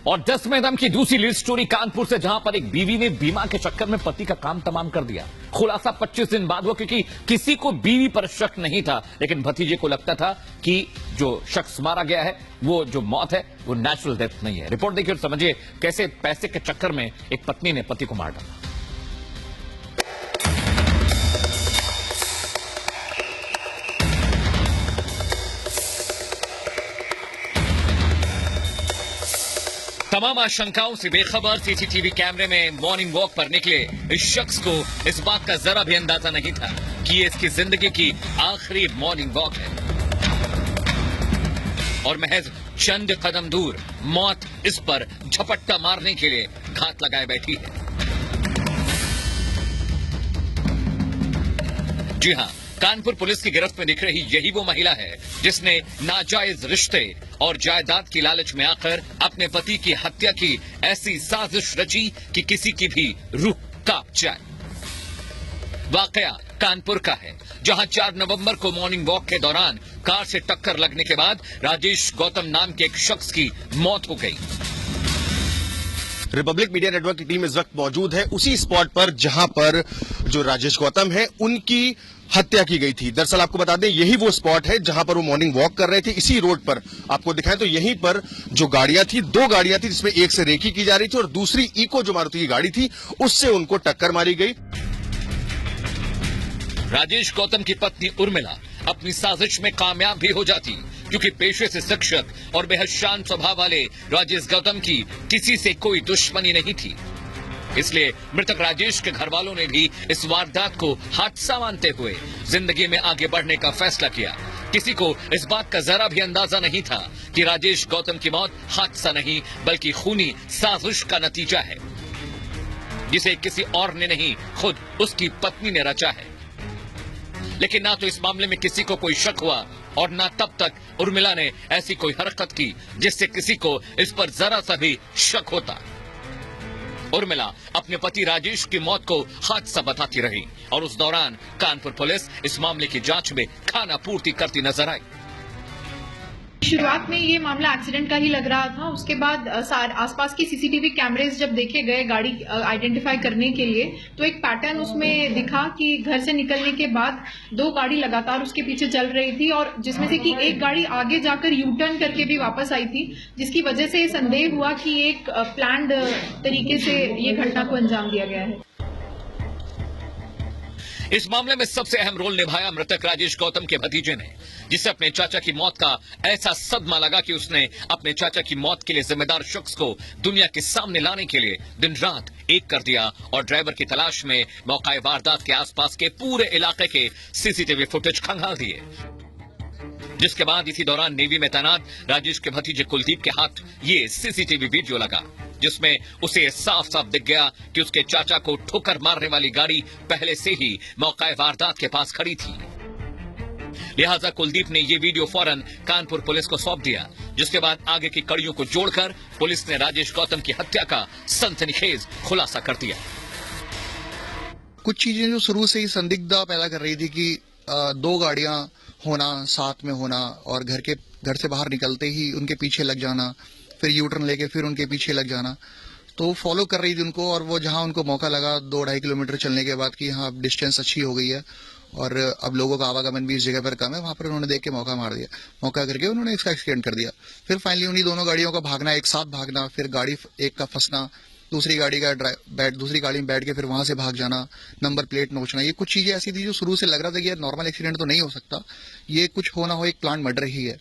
और 10 में दम की दूसरी लीड स्टोरी कानपुर से, जहां पर एक बीवी ने बीमा के चक्कर में पति का काम तमाम कर दिया। खुलासा 25 दिन बाद हुआ, क्योंकि किसी को बीवी पर शक नहीं था, लेकिन भतीजे को लगता था कि जो शख्स मारा गया है, वो जो मौत है वो नेचुरल डेथ नहीं है। रिपोर्ट देखिए और समझिए कैसे पैसे के चक्कर में एक पत्नी ने पति को मार डाला। तमाम आशंकाओं से बेखबर सीसीटीवी कैमरे में मॉर्निंग वॉक पर निकले इस शख्स को इस बात का जरा भी अंदाजा नहीं था कि ये इसकी जिंदगी की आखिरी मॉर्निंग वॉक है, और महज चंद कदम दूर मौत इस पर झपट्टा मारने के लिए घात लगाए बैठी है। जी हां, कानपुर पुलिस की गिरफ्त में दिख रही यही वो महिला है जिसने नाजायज रिश्ते और जायदाद की लालच में आकर अपने पति की हत्या की ऐसी साजिश रची कि किसी की भी रूह कांप जाए। वाकया कानपुर का है, जहां 4 नवंबर को मॉर्निंग वॉक के दौरान कार से टक्कर लगने के बाद राजेश गौतम नाम के एक शख्स की मौत हो गई। रिपब्लिक मीडिया नेटवर्क की टीम इस वक्त मौजूद है उसी स्पॉट पर जहां पर जो राजेश गौतम है उनकी हत्या की गई थी। दरअसल आपको बता दें यही वो स्पॉट है जहां पर वो मॉर्निंग वॉक कर रहे थे। इसी रोड पर आपको दिखाएं तो यहीं पर जो गाड़ियां थी, 2 गाड़ियां थी, जिसमें एक से रेकी की जा रही थी और दूसरी इको जो मारुति की गाड़ी थी उससे उनको टक्कर मारी गई। राजेश गौतम की पत्नी उर्मिला अपनी साजिश में कामयाब भी हो जाती, क्योंकि पेशे से शिक्षक और बेहद शांत स्वभाव वाले राजेश गौतम की किसी से कोई दुश्मनी नहीं थी। इसलिए मृतक राजेश के घर वालों ने भी इस वारदात को हादसा मानते हुए जिंदगी में आगे बढ़ने का फैसला किया। किसी को इस बात का जरा भी अंदाजा नहीं था कि राजेश गौतम की मौत हादसा नहीं बल्कि खूनी साजिश का नतीजा है, जिसे किसी और ने नहीं खुद उसकी पत्नी ने रचा है। लेकिन ना तो इस मामले में किसी को कोई शक हुआ और ना तब तक उर्मिला ने ऐसी कोई हरकत की जिससे किसी को इस पर जरा सा भी शक होता। उर्मिला अपने पति राजेश की मौत को हादसा बताती रही और उस दौरान कानपुर पुलिस इस मामले की जांच में खाना पूर्ति करती नजर आई। शुरुआत में ये मामला एक्सीडेंट का ही लग रहा था। उसके बाद आसपास की सीसीटीवी कैमरेज जब देखे गए गाड़ी आइडेंटिफाई करने के लिए, तो एक पैटर्न उसमें दिखा कि घर से निकलने के बाद 2 गाड़ी लगातार उसके पीछे चल रही थी और जिसमें से कि एक गाड़ी आगे जाकर यू टर्न करके भी वापस आई थी, जिसकी वजह से संदेह हुआ कि एक प्लान्ड तरीके से ये घटना को अंजाम दिया गया है। इस मामले में सबसे अहम रोल निभाया मृतक राजेश गौतम के भतीजे ने, जिसे अपने चाचा की मौत का ऐसा सदमा लगा कि उसने अपने चाचा की मौत के लिए जिम्मेदार शख्स को दुनिया के सामने लाने के लिए दिन रात एक कर दिया और ड्राइवर की तलाश में मौका वारदात के आसपास के पूरे इलाके के सीसीटीवी फुटेज खंगाल दिए। जिसके बाद इसी दौरान नेवी में तैनात राजेश के भतीजे कुलदीप के हाथ ये सीसीटीवी वीडियो लगा, जिसमें उसे साफ साफ दिख गया कि उसके चाचा को ठोकर मारने वाली गाड़ी पहले से ही मौका वारदात के पास खड़ी थी। लिहाजा कुलदीप ने ये वीडियो फौरन कानपुर पुलिस को सौंप दिया, जिसके बाद आगे की कड़ियों को जोड़कर पुलिस ने राजेश गौतम की हत्या का सनसनीखेज खुलासा कर दिया। कुछ चीजें जो शुरू से ही संदिग्धता पैदा कर रही थी कि 2 गाड़ियां होना, साथ में होना और घर से बाहर निकलते ही उनके पीछे लग जाना, फिर यू टर्न लेके फिर उनके पीछे लग जाना, तो फॉलो कर रही थी उनको। और वो जहां उनको मौका लगा 2-2.5 किलोमीटर चलने के बाद कि हाँ अब डिस्टेंस अच्छी हो गई है और अब लोगों का आवागमन भी इस जगह पर कम है, वहां पर उन्होंने देख के मौका मार दिया। मौका करके उन्होंने इसका एक्सीडेंट कर दिया। फिर फाइनली उन्हीं दोनों गाड़ियों का भागना, एक साथ भागना, फिर गाड़ी एक का फंसना, दूसरी गाड़ी में बैठ के फिर वहां से भाग जाना, नंबर प्लेट नोचना, ये कुछ चीजें ऐसी थी जो शुरू से लग रहा था कि यार नॉर्मल एक्सीडेंट तो नहीं हो सकता, ये कुछ होना हो एक प्लान मर्डर ही है।